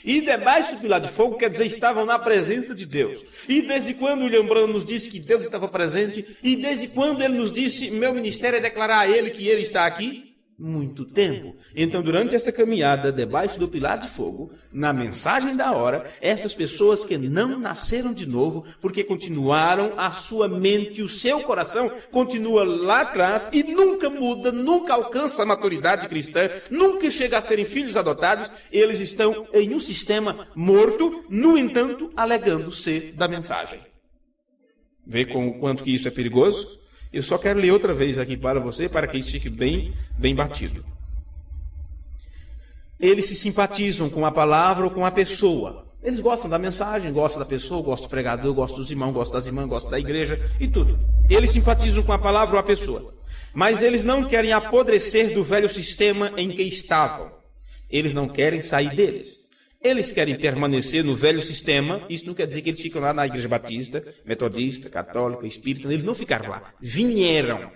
E debaixo do pilar de fogo quer dizer estavam na presença de Deus. E desde quando William Branham nos disse que Deus estava presente? E desde quando ele nos disse, meu ministério é declarar a ele que ele está aqui? Muito tempo. Então, durante esta caminhada debaixo do pilar de fogo, na mensagem da hora, essas pessoas que não nasceram de novo, porque continuaram a sua mente, o seu coração continua lá atrás e nunca muda, nunca alcança a maturidade cristã, nunca chega a serem filhos adotados, eles estão em um sistema morto, no entanto, alegando ser da mensagem. Vê com o quanto que isso é perigoso? Eu só quero ler outra vez aqui para você, para que isso fique bem batido. Eles se simpatizam com a palavra ou com a pessoa. Eles gostam da mensagem, gostam da pessoa, gostam do pregador, gostam dos irmãos, gostam das irmãs, gostam da igreja e tudo. Eles simpatizam com a palavra ou a pessoa. Mas eles não querem apodrecer do velho sistema em que estavam. Eles não querem sair deles. Eles querem permanecer no velho sistema. Isso não quer dizer que eles ficam lá na igreja batista, metodista, católica, espírita. Eles não ficaram lá. Vieram.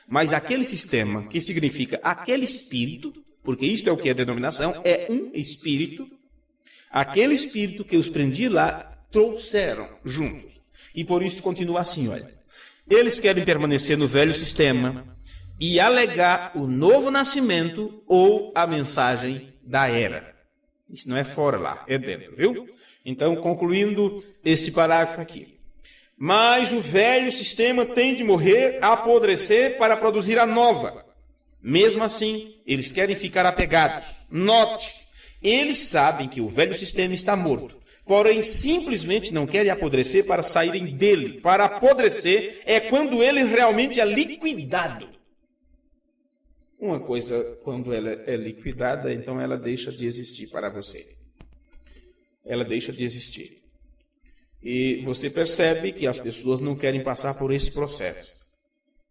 Mas aquele sistema, que significa aquele espírito, porque isto é o que é a denominação, é um espírito. Aquele espírito que os prendia lá, trouxeram juntos. E por isso continua assim, olha. Eles querem permanecer no velho sistema e alegar o novo nascimento ou a mensagem da era. Isso não é fora lá, é dentro, viu? Então, concluindo este parágrafo aqui. Mas o velho sistema tem de morrer, apodrecer para produzir a nova. Mesmo assim, eles querem ficar apegados. Note, eles sabem que o velho sistema está morto, porém simplesmente não querem apodrecer para saírem dele. Para apodrecer é quando ele realmente é liquidado. Uma coisa, quando ela é liquidada, então ela deixa de existir para você. Ela deixa de existir. E você percebe que as pessoas não querem passar por esse processo.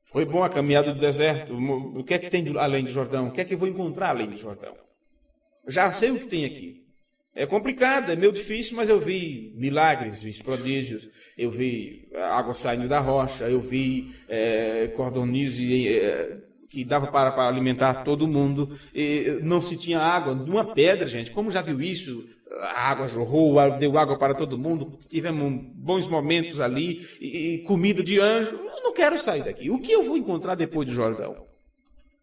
Foi bom a caminhada do deserto. O que é que tem além do Jordão? O que é que eu vou encontrar além do Jordão? Já sei o que tem aqui. É complicado, é meio difícil, mas eu vi milagres, vi prodígios, eu vi água saindo da rocha, eu vi cordonize que dava para alimentar todo mundo. E não se tinha água numa pedra, gente. Como já viu isso? A água jorrou, deu água para todo mundo, tivemos bons momentos ali, e comida de anjo. Eu não quero sair daqui. O que eu vou encontrar depois do Jordão?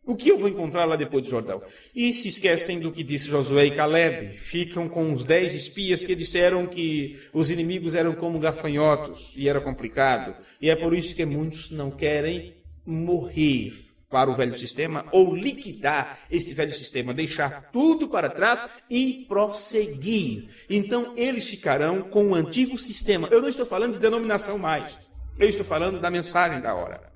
O que eu vou encontrar lá depois do Jordão? E se esquecem do que disse Josué e Caleb. Ficam com os 10 espias que disseram que os inimigos eram como gafanhotos, e era complicado. E é por isso que muitos não querem morrer para o velho sistema, ou liquidar este velho sistema, deixar tudo para trás e prosseguir. Então, eles ficarão com o antigo sistema. Eu não estou falando de denominação mais. Eu estou falando da mensagem da hora.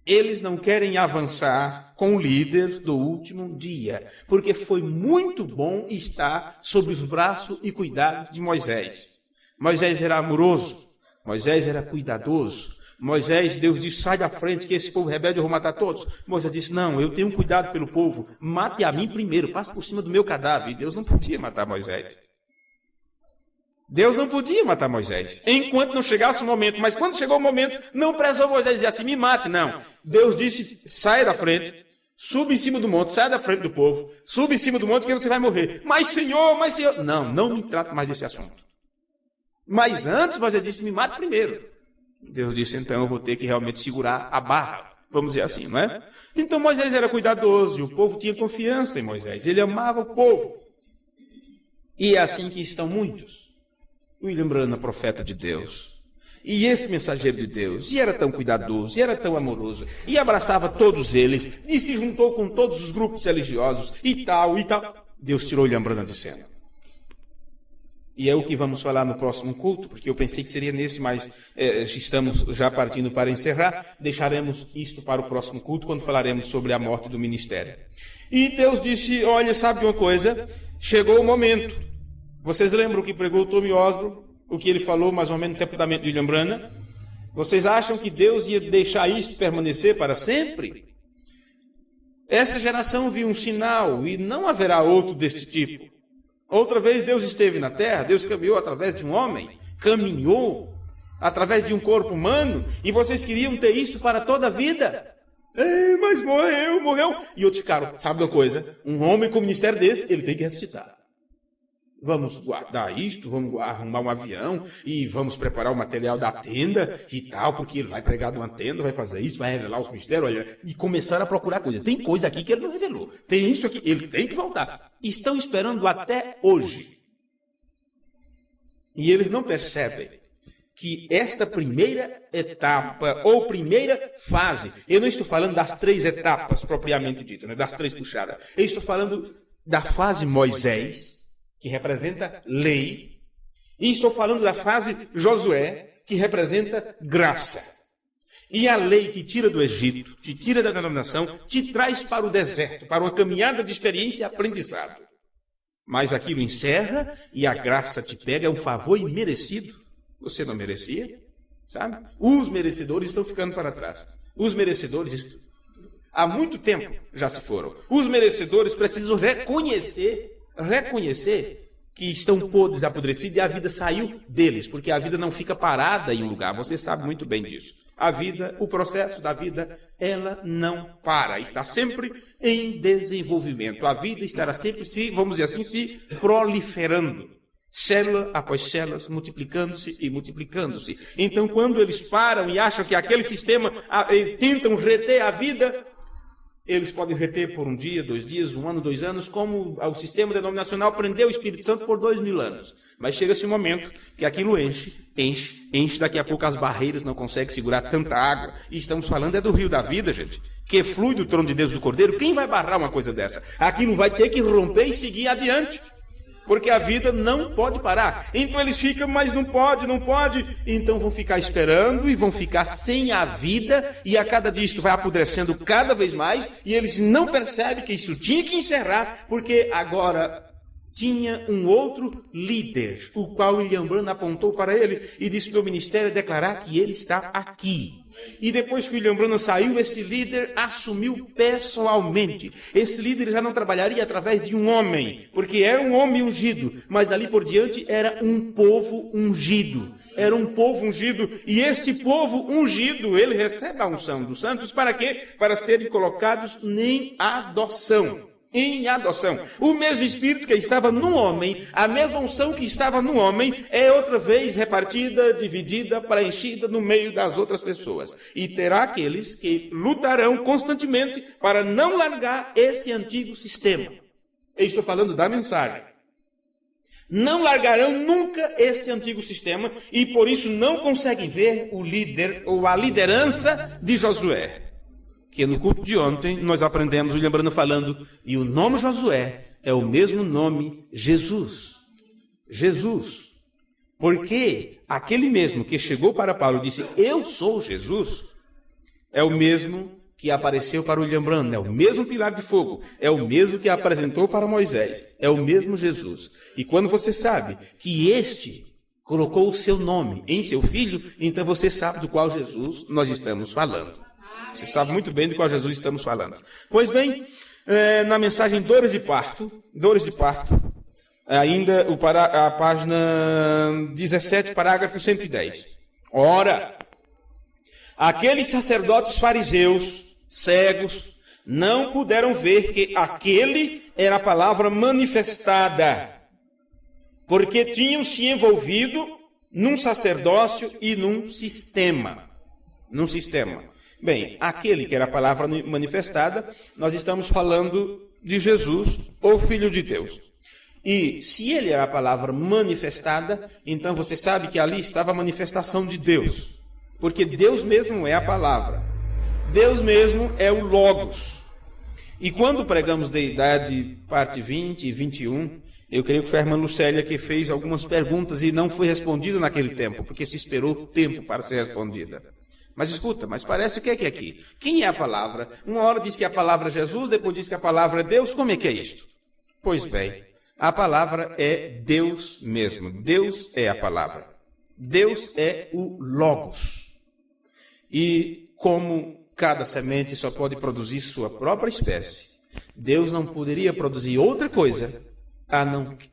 Eles não querem avançar com o líder do último dia, porque foi muito bom estar sob os braços e cuidados de Moisés. Moisés era amoroso, Moisés era cuidadoso. Moisés, Deus disse, sai da frente, que esse povo rebelde eu vou matar todos. Moisés disse, não, eu tenho cuidado pelo povo, mate a mim primeiro, passe por cima do meu cadáver. E Deus não podia matar Moisés. Deus não podia matar Moisés, enquanto não chegasse o momento. Mas quando chegou o momento, não precisou Moisés dizer assim, me mate, não. Deus disse, saia da frente, suba em cima do monte, saia da frente do povo, suba em cima do monte que você vai morrer. Mas Senhor, não me trate mais desse assunto. Mas antes Moisés disse, me mate primeiro. Deus disse, então eu vou ter que realmente segurar a barra, vamos dizer assim, não é? Então Moisés era cuidadoso, e o povo tinha confiança em Moisés, ele amava o povo. E é assim que estão muitos. William Branham, profeta de Deus, e esse mensageiro de Deus, e era tão cuidadoso, e era tão amoroso, e abraçava todos eles, e se juntou com todos os grupos religiosos, e tal. Deus tirou William Branham de cena. E é o que vamos falar no próximo culto, porque eu pensei que seria nesse, mas estamos já partindo para encerrar. Deixaremos isto para o próximo culto, quando falaremos sobre a morte do ministério. E Deus disse, olha, sabe de uma coisa? Chegou o momento. Vocês lembram o que pregou o Tommy Osborne? O que ele falou, mais ou menos, no sepultamento de William Branham? Vocês acham que Deus ia deixar isto permanecer para sempre? Esta geração viu um sinal, e não haverá outro deste tipo. Outra vez Deus esteve na terra, Deus caminhou através de um homem, caminhou através de um corpo humano, e vocês queriam ter isto para toda a vida. Mas morreu. E outros ficaram, sabe uma coisa? Um homem com um ministério desse, ele tem que ressuscitar. Vamos guardar isto, vamos arrumar um avião, e vamos preparar o material da tenda e tal, porque ele vai pregar numa tenda, vai fazer isso, vai revelar os mistérios, olha, e começaram a procurar coisa. Tem coisa aqui que ele não revelou, tem isso aqui, ele tem que voltar. Estão esperando até hoje. E eles não percebem que esta primeira etapa, ou primeira fase, eu não estou falando das 3 etapas propriamente dito, né, das 3 puxadas, eu estou falando da fase Moisés, que representa lei, e estou falando da fase Josué, que representa graça. E a lei te tira do Egito, te tira da denominação, te traz para o deserto, para uma caminhada de experiência e aprendizado. Mas aquilo encerra e a graça te pega, é um favor imerecido. Você não merecia, sabe? Os merecedores estão ficando para trás. Os merecedores há muito tempo já se foram. Os merecedores precisam reconhecer que estão podres, apodrecidos, e a vida saiu deles, porque a vida não fica parada em um lugar, você sabe muito bem disso. A vida, o processo da vida, ela não para, está sempre em desenvolvimento. A vida estará sempre, vamos dizer assim, se proliferando, Célula após célula, multiplicando-se e multiplicando-se. Então, quando eles param e acham que aquele sistema, tentam reter a vida, eles podem reter por um dia, 2 dias, 1 ano, 2 anos, como o sistema denominacional prendeu o Espírito Santo por 2000 anos. Mas chega-se um momento que aquilo enche, daqui a pouco as barreiras não conseguem segurar tanta água. E estamos falando do rio da vida, gente, que flui do trono de Deus do Cordeiro. Quem vai barrar uma coisa dessa? Aquilo vai ter que romper e seguir adiante. Porque a vida não pode parar. Então eles ficam, mas não pode. Então vão ficar esperando e vão ficar sem a vida. E a cada dia isto vai apodrecendo cada vez mais. E eles não percebem que isso tinha que encerrar. Porque agora tinha um outro líder, o qual William Branham apontou para ele e disse: meu ministério é declarar que ele está aqui. E depois que William Branham saiu, esse líder assumiu pessoalmente. Esse líder já não trabalharia através de um homem, porque era um homem ungido, mas dali por diante era um povo ungido. Era um povo ungido, e esse povo ungido, ele recebe a unção dos santos, para quê? Para serem colocados em adoção. Em adoção. O mesmo Espírito que estava no homem, a mesma unção que estava no homem, é outra vez repartida, dividida, preenchida no meio das outras pessoas. E terá aqueles que lutarão constantemente para não largar esse antigo sistema. Eu estou falando da mensagem. Não largarão nunca esse antigo sistema e por isso não conseguem ver o líder ou a liderança de Josué. Que no culto de ontem nós aprendemos, William Branham falando, e o nome Josué é o mesmo nome Jesus. Jesus. Porque aquele mesmo que chegou para Paulo e disse: eu sou Jesus, é o mesmo que apareceu para William Branham, é o mesmo pilar de fogo, é o mesmo que apresentou para Moisés, é o mesmo Jesus. E quando você sabe que este colocou o seu nome em seu filho, então você sabe do qual Jesus nós estamos falando. Você sabe muito bem de qual Jesus estamos falando. Pois bem, na mensagem Dores de Parto, ainda a página 17, parágrafo 110. Ora, aqueles sacerdotes fariseus, cegos, não puderam ver que aquele era a palavra manifestada, porque tinham se envolvido num sacerdócio e num sistema. Bem, aquele que era a palavra manifestada, nós estamos falando de Jesus, o Filho de Deus. E se ele era a palavra manifestada, então você sabe que ali estava a manifestação de Deus. Porque Deus mesmo é a palavra. Deus mesmo é o Logos. E quando pregamos Deidade, parte 20 e 21, eu creio que foi a irmã Lucélia que fez algumas perguntas e não foi respondida naquele tempo, porque se esperou tempo para ser respondida. Mas escuta, mas parece o que é aqui? Quem é a palavra? Uma hora diz que a palavra é Jesus, depois diz que a palavra é Deus. Como é que é isto? Pois bem, a palavra é Deus mesmo. Deus é a palavra. Deus é o Logos. E como cada semente só pode produzir sua própria espécie, Deus não poderia produzir outra coisa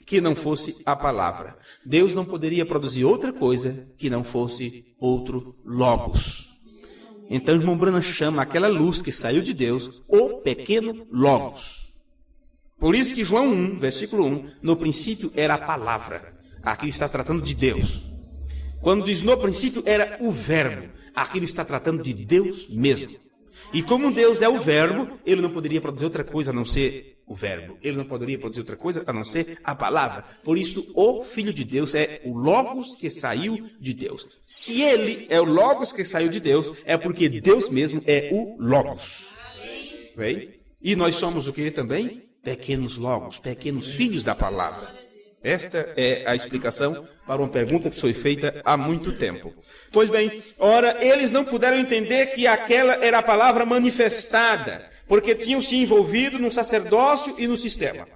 que não fosse a palavra. Deus não poderia produzir outra coisa que não fosse outro Logos. Então, o irmão Branham chama aquela luz que saiu de Deus o pequeno Logos. Por isso que João 1, versículo 1, no princípio era a palavra. Aqui está tratando de Deus. Quando diz no princípio era o verbo, aqui ele está tratando de Deus mesmo. E como Deus é o verbo, ele não poderia produzir outra coisa a não ser o verbo. Ele não poderia produzir outra coisa a não ser a palavra. Por isso, o Filho de Deus é o Logos que saiu de Deus. Se ele é o Logos que saiu de Deus, é porque Deus mesmo é o Logos. Bem? E nós somos o que também? Pequenos Logos, pequenos filhos da palavra. Esta é a explicação para uma pergunta que foi feita há muito tempo. Pois bem, ora, eles não puderam entender que aquela era a palavra manifestada, porque tinham se envolvido no sacerdócio e no sistema.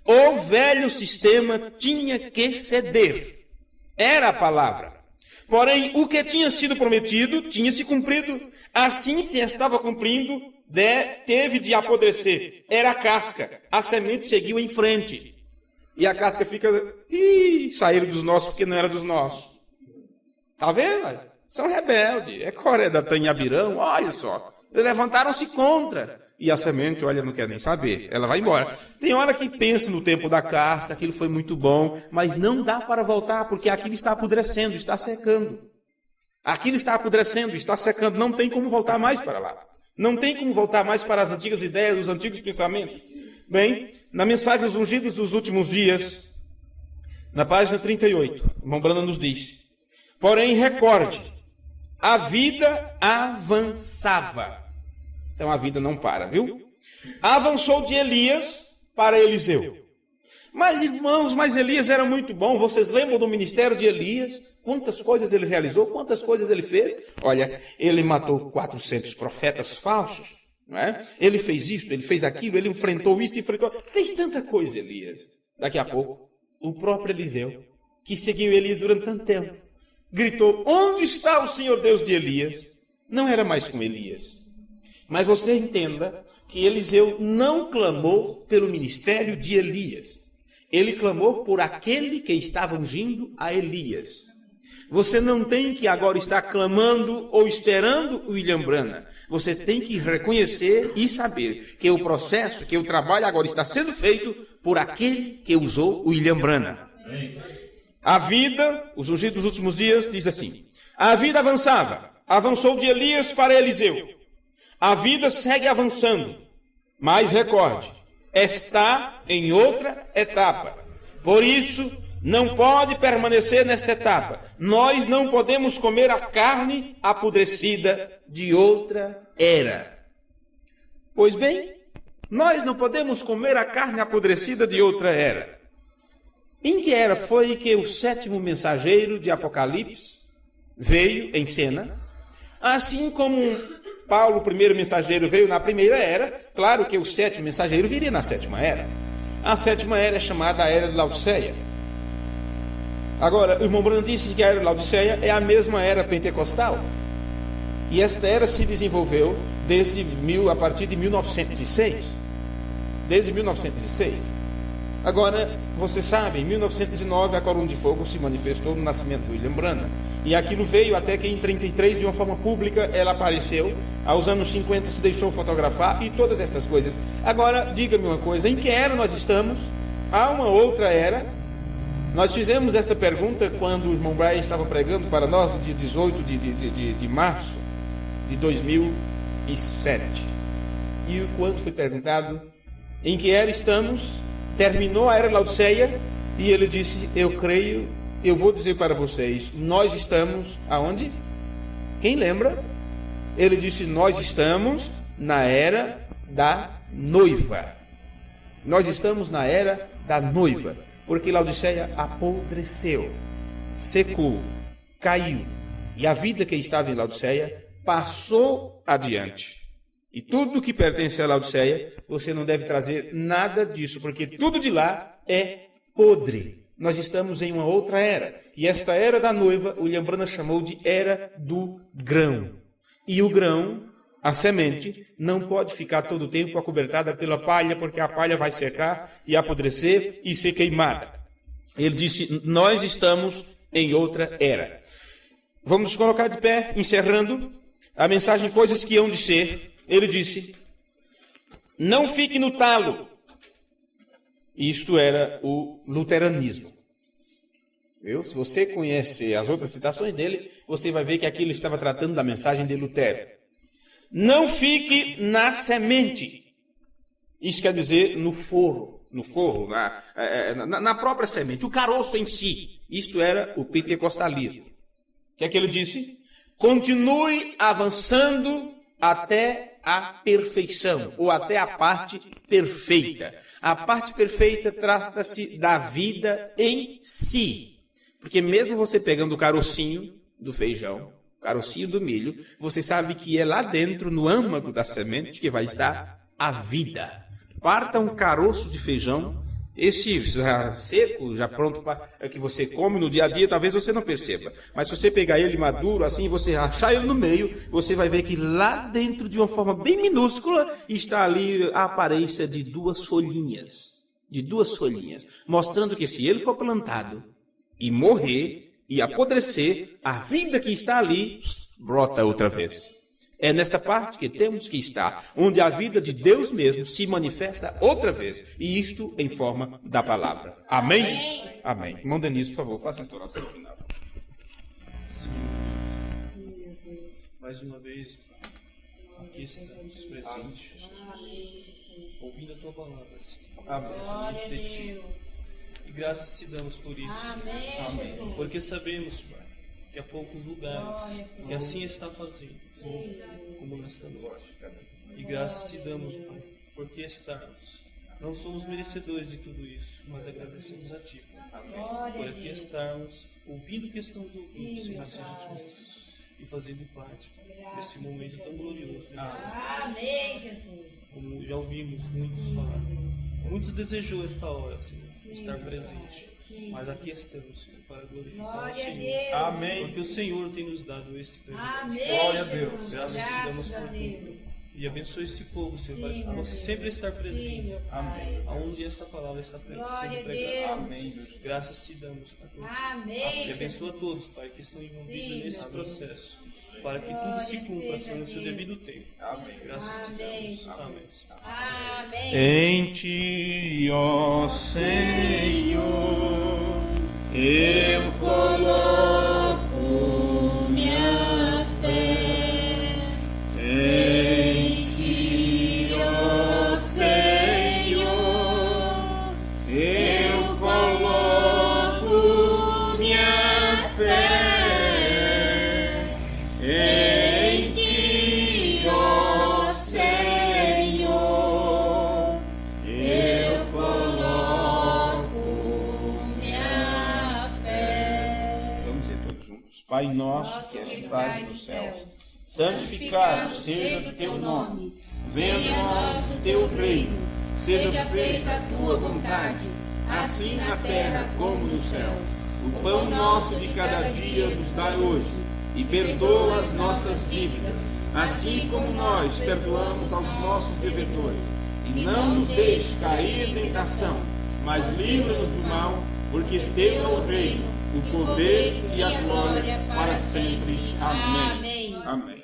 O velho sistema tinha que ceder. Era a palavra. Porém, o que tinha sido prometido tinha se cumprido. Assim se estava cumprindo, teve de apodrecer. Era a casca. A semente seguiu em frente. E a casca fica... saíram dos nossos porque não era dos nossos. Tá vendo? São rebeldes. É Coré, Datã e Abirão. Olha só. levantaram-se contra. E a semente, olha, não quer nem saber, ela vai embora. Tem hora que pensa no tempo da casca, aquilo foi muito bom, mas não dá para voltar, porque aquilo está apodrecendo, está secando. Aquilo está apodrecendo, está secando, não tem como voltar mais para lá. Não tem como voltar mais para as antigas ideias, os antigos pensamentos. Bem, na mensagem dos ungidos dos últimos dias, na página 38, o irmão Branham nos diz: porém, recorde, a vida avançava. Então a vida não para, viu? Avançou de Elias para Eliseu. Mas, irmãos, Elias era muito bom. Vocês lembram do ministério de Elias? Quantas coisas ele realizou, quantas coisas ele fez? Olha, ele matou 400 profetas falsos, não é? Ele fez isto, ele fez aquilo, ele enfrentou isto, fez tanta coisa, Elias. Daqui a pouco, o próprio Eliseu, que seguiu Elias durante tanto tempo, gritou: onde está o Senhor Deus de Elias? Não era mais com Elias. Mas você entenda que Eliseu não clamou pelo ministério de Elias. Ele clamou por aquele que estava ungindo a Elias. Você não tem que agora estar clamando ou esperando o William Branham. Você tem que reconhecer e saber que o processo, que o trabalho agora está sendo feito por aquele que usou o William Branham. A vida, os ungidos dos últimos dias, diz assim: a vida avançou de Elias para Eliseu. A vida segue avançando, mas recorde, está em outra etapa. Por isso, não pode permanecer nesta etapa. Nós não podemos comer a carne apodrecida de outra era. Pois bem, nós não podemos comer a carne apodrecida de outra era. Em que era foi que o 7º mensageiro de Apocalipse veio em cena? Assim como Paulo, o primeiro mensageiro, veio na primeira era, claro que o 7º mensageiro viria na 7ª era. A 7ª era é chamada a Era de Laodiceia. Agora, o irmão Branham disse que a Era de Laodiceia é a mesma era pentecostal. E esta era se desenvolveu a partir de 1906. Desde 1906. Agora, você sabe, em 1919 a coluna de fogo se manifestou no nascimento do William Branham. E aquilo veio até que em 1933, de uma forma pública, ela apareceu. Aos anos 50 se deixou fotografar e todas estas coisas. Agora, diga-me uma coisa, em que era nós estamos? Há uma outra era? Nós fizemos esta pergunta quando o irmão Brian estava pregando para nós no dia 18 de março de 2007. E quando foi perguntado em que era estamos, terminou a Era de Laodiceia e ele disse: eu creio, eu vou dizer para vocês, nós estamos aonde? Quem lembra? Ele disse: nós estamos na era da noiva. Nós estamos na era da noiva, porque Laodiceia apodreceu, secou, caiu, e a vida que estava em Laodiceia passou adiante. E tudo que pertence a Laodiceia, você não deve trazer nada disso, porque tudo de lá é podre. Nós estamos em uma outra era. E esta era da noiva, o William Branham chamou de era do grão. E o grão, a semente, não pode ficar todo o tempo acobertada pela palha, porque a palha vai secar e apodrecer e ser queimada. Ele disse: nós estamos em outra era. Vamos nos colocar de pé, encerrando a mensagem Coisas que hão de ser. Ele disse: não fique no talo. Isto era o luteranismo. Viu? Se você conhece as outras citações dele, você vai ver que aqui ele estava tratando da mensagem de Lutero. Não fique na semente. Isso quer dizer no forro, na própria semente, o caroço em si. Isto era o pentecostalismo. O que é que ele disse? Continue avançando até a perfeição, ou até a parte perfeita. A parte perfeita trata-se da vida em si. Porque mesmo você pegando o carocinho do feijão, o carocinho do milho, você sabe que é lá dentro, no âmago da semente, que vai estar a vida. Parta um caroço de feijão, esse já seco, já pronto para que você come no dia a dia, talvez você não perceba. Mas se você pegar ele maduro, assim, você rachar ele no meio, você vai ver que lá dentro, de uma forma bem minúscula, está ali a aparência de duas folhinhas. Mostrando que se ele for plantado e morrer e apodrecer, a vida que está ali brota outra vez. É nesta parte que temos que estar, onde a vida de Deus mesmo se manifesta outra vez, e isto em forma da palavra. Amém? Amém. Irmão Denise, por favor, faça esta oração final. Mais uma vez, aqui estamos presentes, ouvindo a tua palavra, Senhor, de ti. E graças te damos por isso, Amém. Porque sabemos, Pai, que há poucos lugares que assim está fazendo, como nesta noite. E graças te damos, Pai, porque estarmos. Não somos merecedores de tudo isso, mas agradecemos a Ti, Pai, por aqui estarmos, ouvindo o que estamos ouvindo, Senhor, nesses últimos dias, e fazendo parte desse momento tão glorioso. Amém, Jesus. Como já ouvimos muitos falar, muitos desejou esta hora, Senhor, estar presente. Mas aqui estamos, Senhor, para glorificar o Senhor. Amém. Porque o Senhor tem nos dado este privilégio. Amém. Glória a Deus. Graças te damos por tudo. E abençoe este povo, Senhor, para que possa sempre estar presente. Amém. Aonde esta palavra está sendo pregada. Amém. Graças te damos, Pai. Amém. E abençoa todos, Pai, que estão envolvidos nesse processo, para que tudo se cumpra, Senhor, no seu devido tempo. Amém. Graças te damos. Amém. Amém. Em Ti, ó Senhor, eu coloco minha fé. Em Ti, ó Senhor, eu coloco minha fé. Em Ti, ó Senhor, eu coloco minha fé. Vamos dizer todos juntos. Pai nosso que estás nos céus, santificado seja o teu nome. Venha a nós o teu reino. Seja feita a tua vontade, assim na terra como no céu. O pão nosso de cada dia nos dá hoje, e perdoa as nossas dívidas, assim como nós perdoamos aos nossos devedores. E não nos deixe cair em tentação, mas livra-nos do mal, porque teu é o reino, o poder e a glória para sempre. Amém. Amém.